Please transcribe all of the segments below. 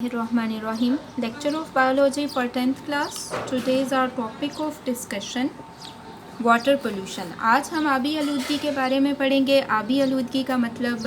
Bismillahirrahmanirrahim. Lecture of Biology for 10th class. Today is our topic of discussion water pollution. आज हम आबी आलूदगी के बारे में पढ़ेंगे। आबी आलूदगी का मतलब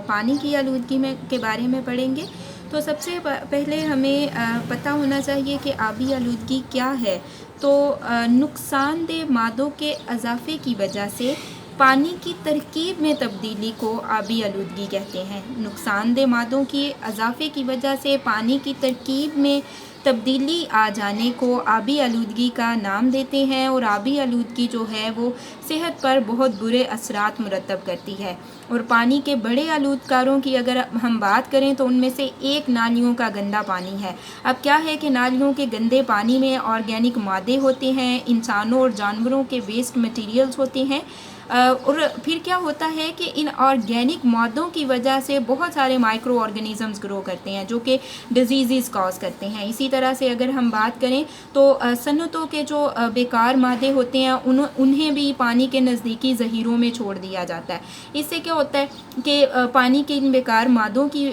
पानी की आलूदगी के बारे में पढ़ेंगे। तो सबसे पहले हमें पता होना चाहिए कि आबी आलूदगी क्या है। तो नुकसानदेह मादों के इजाफे की वजह से पानी की तरकीब में तब्दीली को आबी आलूदगी कहते हैं। नुकसानदेह मादों की इजाफे की वजह से पानी की तरकीब में तब्दीली आ जाने को आबी आलूदगी का नाम देते हैं। और आबी आलूदगी जो है वो सेहत पर बहुत बुरे असरात मुरतब करती है। और पानी के बड़े आलूदकारों की अगर हम बात करें तो उनमें से एक नालियों का गंदा पानी है। अब क्या है कि नालियों के गंदे पानी में ऑर्गेनिक मादे होते हैं, इंसानों और जानवरों के वेस्ट मटेरियल्स होते हैं। और फिर क्या होता है कि इन ऑर्गेनिक मादों की वजह से बहुत सारे माइक्रो ऑर्गेनिज़म्स ग्रो करते हैं जो कि डिजीज़ कॉज करते हैं। इसी तरह से अगर हम बात करें तो सनतों के जो बेकार मादे होते हैं उन्हें भी पानी के नज़दीकी ज़हीरों में छोड़ दिया जाता है। इससे क्या होता है कि पानी के इन बेकार मादों की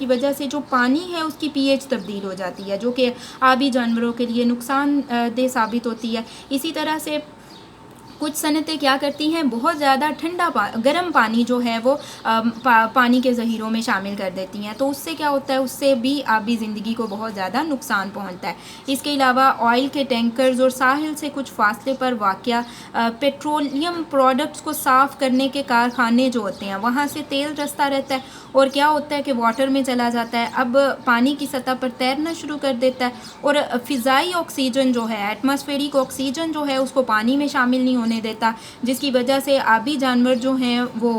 वजह से जो पानी है उसकी पीएच तब्दील हो जाती है, जो कि आबी जानवरों के लिए नुकसानदेह साबित होती है। इसी तरह से कुछ सनतें क्या करती हैं, बहुत ज़्यादा गर्म पानी जो है वो पानी के ज़हीरों में शामिल कर देती हैं। तो उससे क्या होता है, उससे भी आबी ज़िंदगी को बहुत ज़्यादा नुकसान पहुंचता है। इसके अलावा ऑयल के टैंकर्स और साहिल से कुछ फासले पर वाक़या पेट्रोलियम प्रोडक्ट्स को साफ़ करने के कारखाने जो होते हैं वहाँ से तेल रसता रहता है और क्या होता है कि वाटर में चला जाता है। अब पानी की सतह पर तैरना शुरू कर देता है और फ़िज़ाई ऑक्सीजन जो है, एटमॉस्फेरिक ऑक्सीजन जो है उसको पानी में शामिल नहीं होने देता, जिसकी वजह से आबी जानवर जो हैं वो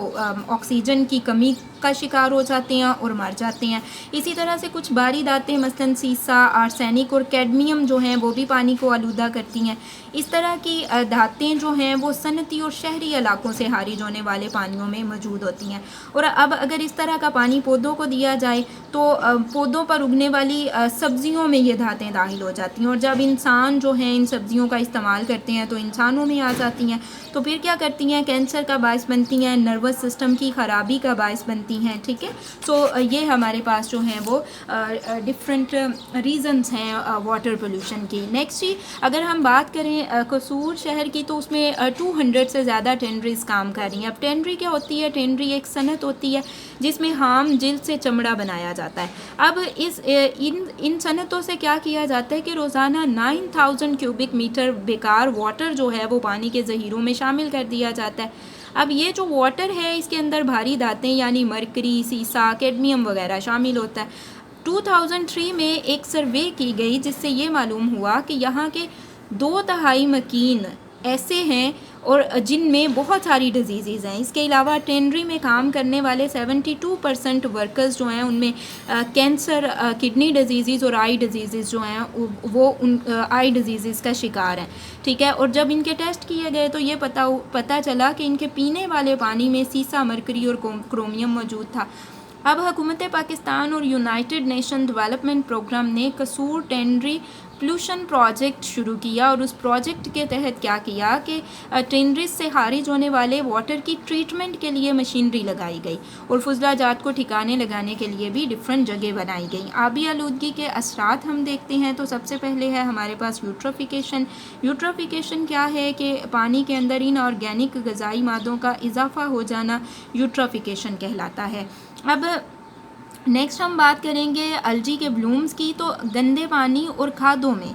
ऑक्सीजन की कमी का शिकार हो जाते हैं और मर जाते हैं। इसी तरह से कुछ बारी धातें मसलन सीसा, आर्सेनिक और कैडमियम जो हैं वो भी पानी को आलूदा करती हैं। इस तरह की धातें जो हैं वो सनती और शहरी इलाकों से खारिज होने वाले पानियों में मौजूद होती हैं। और अब अगर इस तरह का पानी पौधों को दिया जाए तो पौधों पर उगने वाली सब्जियों में ये धातें दाखिल हो जाती हैं और जब इंसान जो हैं इन सब्जियों का इस्तेमाल करते हैं तो इंसानों में आ जाती हैं। तो फिर क्या करती हैं, कैंसर का बायस बनती हैं, नर्वस सिस्टम की ख़राबी का बायस बनती हैं। ठीक है, सो ये हमारे पास जो हैं वो डिफरेंट रीज़न्स हैं वाटर पोल्यूशन की। नेक्स्ट ही अगर हम बात करें कसूर शहर की तो उसमें 200 से ज़्यादा टेंडरीज काम कर रही हैं। अब टेंडरी क्या होती है, टेंडरी एक सनत होती है जिसमें हाम जिल्द से चमड़ा बनाया जाता है। अब इन सनतों से क्या किया जाता है कि रोज़ाना 9000 क्यूबिक मीटर बेकार वाटर जो है वो पानी के ज़हीरों में शामिल कर दिया जाता है। अब ये जो वाटर है इसके अंदर भारी धातें यानी मरकरी, सीसा, कैडमियम वगैरह शामिल होता है। 2003 में एक सर्वे की गई जिससे ये मालूम हुआ कि यहाँ के 2/3 मकीन ऐसे हैं और जिनमें बहुत सारी डिजीज़ हैं। इसके अलावा टेंडरी में काम करने वाले 72% वर्कर्स जो हैं उनमें कैंसर, किडनी डिजीज़ और आई डिजीज़ जो हैं वो आई डिजीज़ का शिकार हैं। ठीक है, और जब इनके टेस्ट किए गए तो ये पता चला कि इनके पीने वाले पानी में सीसा, मरकरी और क्रोमियम मौजूद था। अब हुकूमत पाकिस्तान और यूनाइटेड नेशन डेवलपमेंट प्रोग्राम ने कसूर टेंडरी पोल्यूशन प्रोजेक्ट शुरू किया और उस प्रोजेक्ट के तहत क्या किया कि टेंडरीज से खारिज होने वाले वाटर की ट्रीटमेंट के लिए मशीनरी लगाई गई और फुजला जात को ठिकाने लगाने के लिए भी डिफरेंट जगह बनाई गई। आबी आलूदगी के असरात हम देखते हैं तो सबसे पहले है हमारे पास यूट्रोफिकेशन। यूट्रोफिकेशन क्या है कि पानी के अंदर इन ऑर्गेनिक ग़िज़ाई मादों का इजाफा हो जाना यूट्रोफिकेशन कहलाता है। अब नेक्स्ट हम बात करेंगे अलजी के ब्लूम्स की। तो गंदे पानी और खादों में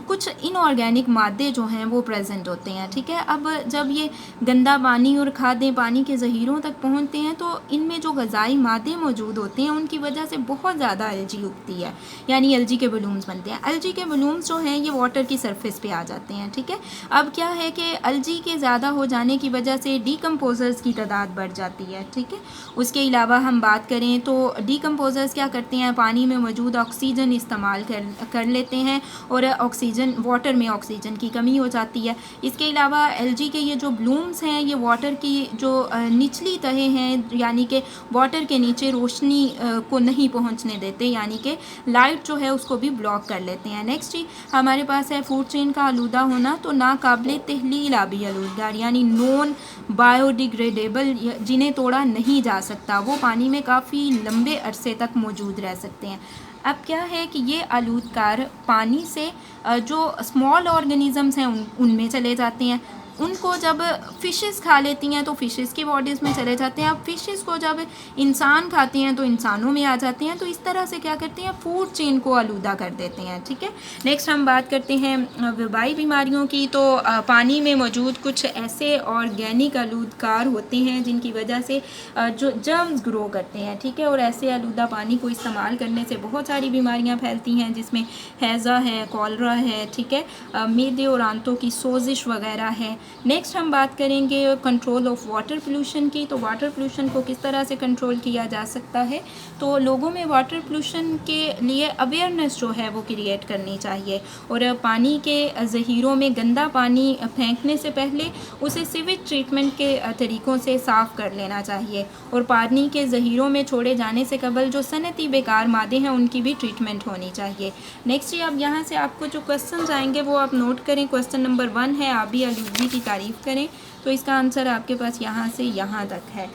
कुछ इनऑर्गेनिक मादे जो हैं वो प्रेजेंट होते हैं। ठीक है, अब जब ये गंदा पानी और खादें पानी के ज़हीरों तक पहुंचते हैं तो इनमें जो ग़िज़ाई मादे मौजूद होते हैं उनकी वजह से बहुत ज़्यादा अलजी उगती है, यानी अलजी के ब्लूम्स बनते हैं। अलजी के ब्लूम्स जो हैं ये वाटर की सरफेस पे आ जाते हैं। ठीक है, अब क्या है कि अलजी के ज़्यादा हो जाने की वजह से डीकम्पोजर्स की तादाद बढ़ जाती है। ठीक है, उसके अलावा हम बात करें तो डीकम्पोजर्स क्या करते हैं, पानी में मौजूद ऑक्सीजन इस्तेमाल कर लेते हैं और ऑक्सीजन, वाटर में ऑक्सीजन की कमी हो जाती है। इसके अलावा एलजी के ये जो ब्लूम्स हैं ये वाटर की जो निचली तहें हैं यानी कि वाटर के नीचे रोशनी को नहीं पहुंचने देते, यानी कि लाइट जो है उसको भी ब्लॉक कर लेते हैं। नेक्स्ट ही हमारे पास है फूड चेन का आलूदा होना, तो नाकाबिले तहलील आबी आलूदगार यानी नॉन बायोडिग्रेडेबल, जिन्हें तोड़ा नहीं जा सकता, वो पानी में काफ़ी लंबे अरसे तक मौजूद रह सकते हैं। अब क्या है कि ये आलूदगार पानी से जो स्मॉल ऑर्गेनिज़म्स हैं उनमें चले जाते हैं, उनको जब फ़िशेस खा लेती हैं तो फ़िशेस की बॉडीज़ में चले जाते हैं। अब फ़िशेस को जब इंसान खाते हैं तो इंसानों में आ जाते हैं। तो इस तरह से क्या करते हैं, फूड चेन को आलूदा कर देते हैं। ठीक है, नेक्स्ट हम बात करते हैं वबाई बीमारियों की। तो पानी में मौजूद कुछ ऐसे ऑर्गेनिक आलूदगार होते हैं जिनकी वजह से जो जर्म्स ग्रो करते हैं। ठीक है, और ऐसे आलूदा पानी को इस्तेमाल करने से बहुत सारी बीमारियाँ फैलती हैं, जिसमें हैज़ा है, कॉलरा है, ठीक है, मैदे और आंतों की सोजिश वगैरह है। नेक्स्ट हम बात करेंगे कंट्रोल ऑफ वाटर पोल्यूशन की। तो वाटर पोल्यूशन को किस तरह से कंट्रोल किया जा सकता है, तो लोगों में वाटर पोल्यूशन के लिए अवेयरनेस जो है वो क्रिएट करनी चाहिए, और पानी के ज़हीरों में गंदा पानी फेंकने से पहले उसे सीवेज ट्रीटमेंट के तरीक़ों से साफ़ कर लेना चाहिए, और पानी के ज़हीरों में छोड़े जाने से कबल जो सनती बेकार मादे हैं उनकी भी ट्रीटमेंट होनी चाहिए। नेक्स्ट ये अब यहाँ से आपको जो क्वेश्चन आएंगे वो आप नोट करें। क्वेश्चन नंबर 1 है आबी आलूदगी की तारीफ़ करें, तो इसका आंसर आपके पास यहाँ से यहाँ तक है।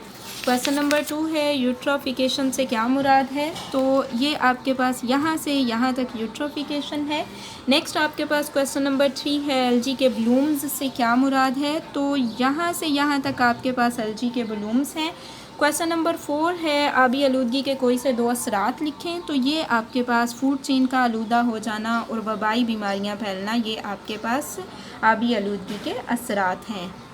क्वेश्चन नंबर 2 है यूट्रोफिकेशन से क्या मुराद है, तो ये आपके पास यहाँ से यहाँ तक यूट्रोफिकेशन है। नेक्स्ट आपके पास क्वेश्चन नंबर 3 है एलजी के ब्लूम्स से क्या मुराद है, तो यहाँ से यहाँ तक आपके पास एलजी के ब्लूम्स हैं। क्वेश्चन नंबर 4 है आबी आलूदगी के कोई से 2 असरात लिखें, तो ये आपके पास फूड चेन का आलूदा हो जाना और वबाई बीमारियां फैलना, ये आपके पास आबी आलूदगी के असरात हैं।